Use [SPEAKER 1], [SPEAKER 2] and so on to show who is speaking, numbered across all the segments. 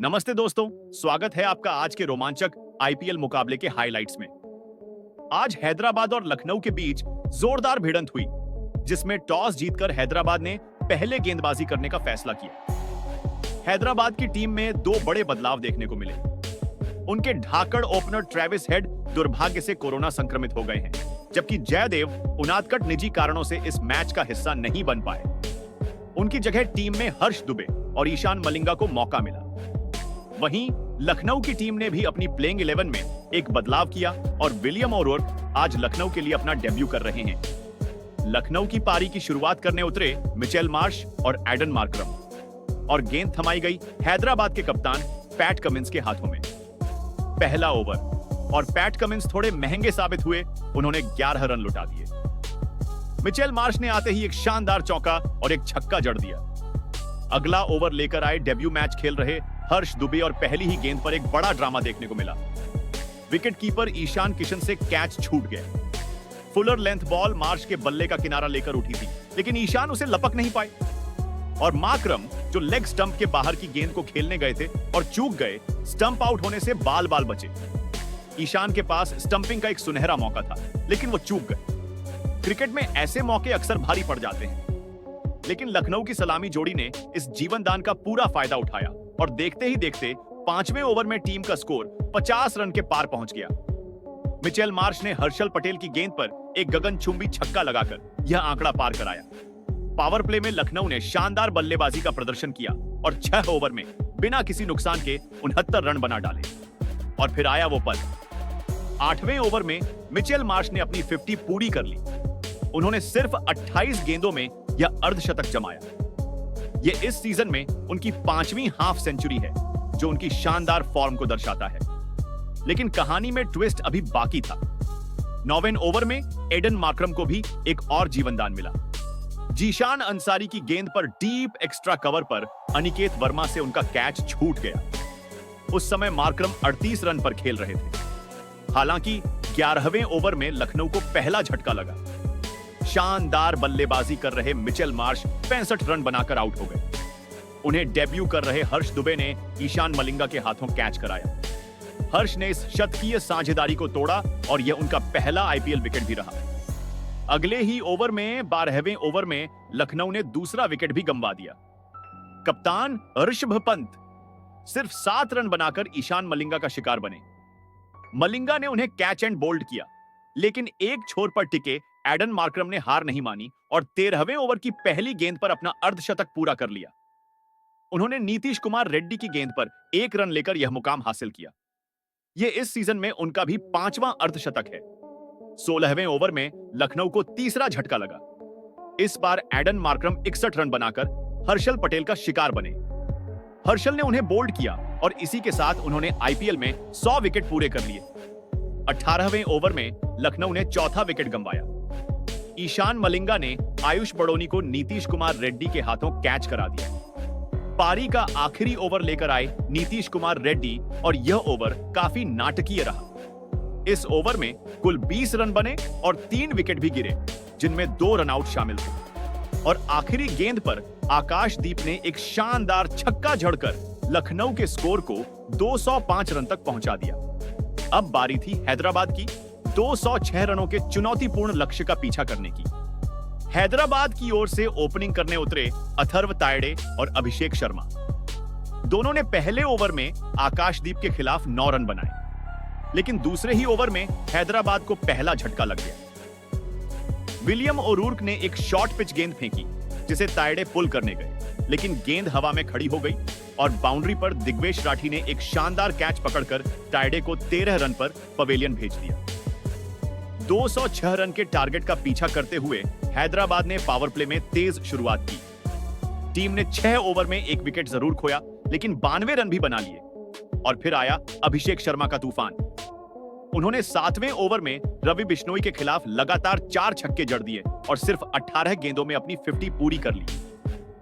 [SPEAKER 1] नमस्ते दोस्तों, स्वागत है आपका आज के रोमांचक आईपीएल मुकाबले के हाइलाइट्स में। आज हैदराबाद और लखनऊ के बीच जोरदार भिड़ंत हुई, जिसमें टॉस जीतकर हैदराबाद ने पहले गेंदबाजी करने का फैसला किया। हैदराबाद की टीम में दो बड़े बदलाव देखने को मिले। उनके ढाकड़ ओपनर ट्रेविस हेड दुर्भाग्य से कोरोना संक्रमित हो गए हैं, जबकि जयदेव उनादकट निजी कारणों से इस मैच का हिस्सा नहीं बन पाए। उनकी जगह टीम में हर्ष दुबे और ईशान मलिंगा को मौका मिला। वहीं लखनऊ की टीम ने भी अपनी प्लेइंग 11 में एक बदलाव किया और विलियम ओरोर्क आज लखनऊ के लिए अपना डेब्यू कर रहे हैं। लखनऊ की पारी की शुरुआत करने उतरे मिचेल मार्श और एडन मार्करम, और गेंद थमाई गई हैदराबाद के कप्तान पैट कमिंस के हाथों में। पहला ओवर और पैट कमिंस थोड़े महंगे साबित हुए, उन्होंने 11 रन लुटा दिए। मिचेल मार्श ने आते ही एक शानदार चौका और एक छक्का जड़ दिया। अगला ओवर लेकर आए डेब्यू मैच खेल रहे हर्ष दुबे और पहली ही गेंद पर एक बड़ा ड्रामा देखने को मिला। विकेट कीपर ईशान किशन से कैच छूट गया। फुलर लेंथ बॉल मार्श के बल्ले का किनारा लेकर उठी थी, लेकिन ईशान उसे लपक नहीं पाए, और मार्करम जो लेग स्टंप के बाहर की गेंद को खेलने गए थे और चूक गए, स्टंप आउट होने से बाल बाल बचे। ईशान के पास स्टंपिंग का एक सुनहरा मौका था, लेकिन वो चूक गए। क्रिकेट में ऐसे मौके अक्सर भारी पड़ जाते हैं, लेकिन लखनऊ की सलामी जोड़ी ने इस जीवनदान का पूरा फायदा उठाया और देखते ही देखते 5वें ओवर में टीम का स्कोर 50 रन के पार पहुंच गया। मिचेल मार्श ने हर्षल पटेल की गेंद पर एक गगनचुंबी छक्का लगाकर यह आंकड़ा पार कराया। पावर प्ले में लखनऊ ने शानदार बल्लेबाजी का प्रदर्शन किया और 6 ओवर में बिना किसी नुकसान के 69 रन बना डाले। और फिर आया वो पल। 8वें ओवर में मिचेल मार्श ने अपनी 50 पूरी कर ली। उन्होंने सिर्फ 28 गेंदों में यह अर्धशतक जमाया। यह इस सीजन में उनकी 5वीं हाफ सेंचुरी है, जो उनकी शानदार फॉर्म को दर्शाता है। लेकिन कहानी में ट्विस्ट अभी बाकी था। 9वें ओवर में एडन मार्करम को भी एक और जीवनदान मिला। जीशान अंसारी की गेंद पर डीप एक्स्ट्रा कवर पर अनिकेत वर्मा से उनका कैच छूट गया। उस समय मार्करम 38 रन पर खेल रहे थे। हालांकि 11वें ओवर में लखनऊ को पहला झटका लगा। शानदार बल्लेबाजी कर रहे मिचेल मार्श 65 रन बनाकर आउट हो गए। उन्हें डेब्यू कर रहे हर्ष दुबे ने ईशान मलिंगा के हाथों कैच कराया। हर्ष ने इस शतकीय साझेदारी को तोड़ा और यह उनका पहला आईपीएल विकेट भी रहा। अगले ही ओवर में 12वें ओवर में लखनऊ ने दूसरा विकेट भी गंवा दिया। कप्तान ऋषभ पंत सिर्फ 7 रन बनाकर ईशान मलिंगा का शिकार बने। मलिंगा ने उन्हें कैच एंड बोल्ड किया, लेकिन एक छोर पर टिके एडन मार्करम ने हार नहीं मानी और 13वें ओवर की पहली गेंद पर अपना अर्धशतक पूरा कर लिया। उन्होंने नीतीश कुमार रेड्डी की गेंद पर 1 रन लेकर यह मुकाम हासिल किया। यह इस सीजन में उनका भी 5वां अर्धशतक है। 16वें ओवर में लखनऊ को तीसरा झटका लगा। इस बार एडन मार्करम 61 रन बनाकर हर्षल पटेल का शिकार बने। हर्षल ने उन्हें बोल्ड किया और इसी के साथ उन्होंने आईपीएल में 100 विकेट पूरे कर लिए। 18वें ओवर में लखनऊ ने चौथा विकेट गंवाया। ईशान मलिंगा ने आयुष बड़ोनी को नीतीश कुमार रेड्डी के हाथों कैच करा दिया। पारी का आखिरी ओवर लेकर आए नीतीश कुमार रेड्डी और यह ओवर काफी नाटकीय रहा। इस ओवर में कुल 20 रन बने और 3 विकेट भी गिरे, जिनमें 2 रन आउट शामिल थे। और आखिरी गेंद पर आकाशदीप ने एक शानदार छक्का जड़कर लखनऊ के स्कोर को 205 रन तक पहुंचा दिया। अब बारी थी हैदराबाद की 206 रनों के चुनौतीपूर्ण लक्ष्य का पीछा करने की। हैदराबाद की ओर से ओपनिंग करने उतरे अथर्व तायडे और अभिषेक शर्मा। दोनों ने पहले ओवर में आकाशदीप के खिलाफ 9 रन बनाए, लेकिन दूसरे ही ओवर में हैदराबाद को पहला झटका लग गया। विलियम ओरोर्क ने एक शॉर्ट पिच गेंद फेंकी, जिसे तायडे पुल करने गए, लेकिन गेंद हवा में खड़ी हो गई और बाउंड्री पर दिग्वेश राठी ने एक शानदार कैच पकड़कर तायडे को 13 रन पर पवेलियन भेज दिया। 206 रन के टारगेट का पीछा करते हुए हैदराबाद ने पावर प्ले में तेज शुरुआत की। टीम ने 6 ओवर में 1 विकेट जरूर खोया, लेकिन 92 रन भी बना लिए। और फिर आया अभिषेक शर्मा का तूफान। उन्होंने 7वें ओवर में रवि बिश्नोई के खिलाफ लगातार 4 छक्के जड़ दिए और सिर्फ 18 गेंदों में अपनी 50 पूरी कर ली।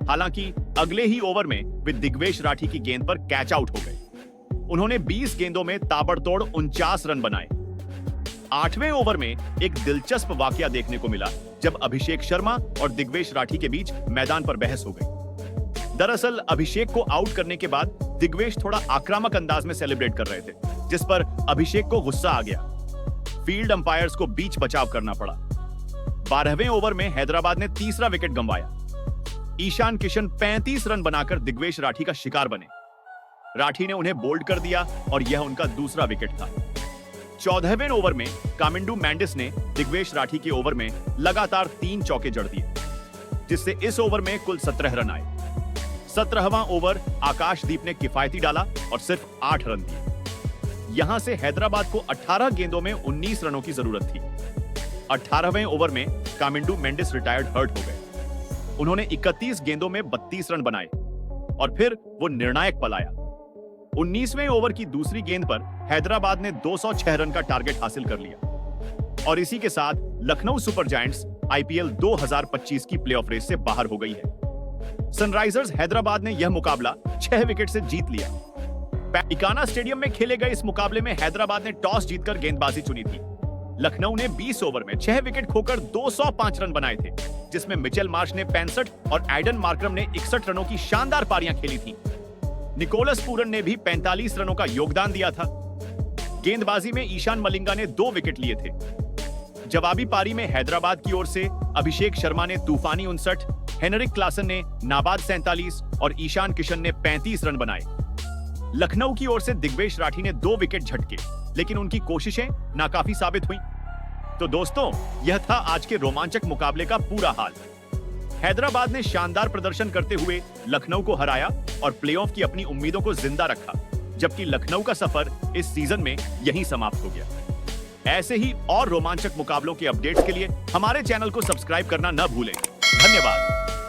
[SPEAKER 1] हालांकि अगले ही ओवर में वे दिग्वेश राठी की गेंद पर कैच आउट हो गए। उन्होंने 20 गेंदों में ताबड़तोड़ 49 रन बनाए। 8वें ओवर में एक दिलचस्प वाकया देखने को मिला, जब अभिषेक शर्मा और दिग्वेश राठी के बीच मैदान पर बहस हो गई। दरअसल अभिषेक को आउट करने के बाद दिग्वेश थोड़ा आक्रामक अंदाज में सेलिब्रेट कर रहे थे, जिस पर अभिषेक को गुस्सा आ गया। फील्ड अंपायर्स को बीच बचाव करना पड़ा। 12वें ओवर में हैदराबाद ने तीसरा विकेट गंवाया। ईशान किशन 35 रन बनाकर दिग्वेश राठी का शिकार बने। राठी ने उन्हें बोल्ड कर दिया और यह उनका दूसरा विकेट था। 14वें ओवर में कामिंडू मैंडिस ने दिग्वेश राठी के ओवर में लगातार 3 चौके जड़ दिए, जिससे इस ओवर में कुल 17 रन आए। 17वां ओवर आकाशदीप ने किफायती डाला और सिर्फ 8 रन दिए। यहां से हैदराबाद को 18 गेंदों में 19 रनों की जरूरत थी। 18वें ओवर में कामिंडू मेंडिस रिटायर्ड हर्ट हो गए। उन्होंने 31 गेंदों में 32 रन बनाए और फिर वो निर्णायक पल आया। 19वें ओवर की दूसरी गेंद पर हैदराबाद ने 206 रन का टारगेट हासिल कर लिया और इसी के साथ लखनऊ सुपर जायंट्स आईपीएल 2025 की प्लेऑफ रेस से बाहर हो गई है। सनराइजर्स हैदराबाद ने यह मुकाबला 6 विकेट से जीत लिया। इकाना स्टेडियम में खेले गए इस मुकाबले में हैदराबाद ने टॉस जीतकर गेंदबाजी चुनी थी। लखनऊ ने 20 ओवर में 6 विकेट खोकर 205 रन बनाए थे, जिसमें मिचेल मार्श ने 65 और एडन मार्करम ने 61 रनों की शानदार पारियां खेली थी। निकोलस पूरन ने भी 45 रनों का योगदान दिया था। गेंदबाजी में ईशान मलिंगा ने 2 विकेट लिए थे। जवाबी पारी में हैदराबाद की ओर से अभिषेक शर्मा ने तूफानी 59, हेनरिक क्लासन ने नाबाद 47 और ईशान किशन ने 35 रन बनाए। लखनऊ की ओर से दिग्वेश राठी ने 2 विकेट झटके, लेकिन उनकी कोशिशें नाकाफी साबित हुई। तो दोस्तों, यह था आज के रोमांचक मुकाबले का पूरा हाल। हैदराबाद ने शानदार प्रदर्शन करते हुए लखनऊ को हराया और प्लेऑफ की अपनी उम्मीदों को जिंदा रखा, जबकि लखनऊ का सफर इस सीजन में यहीं समाप्त हो गया। ऐसे ही और रोमांचक मुकाबलों के अपडेट्स के लिए हमारे चैनल को सब्सक्राइब करना न भूलें। धन्यवाद।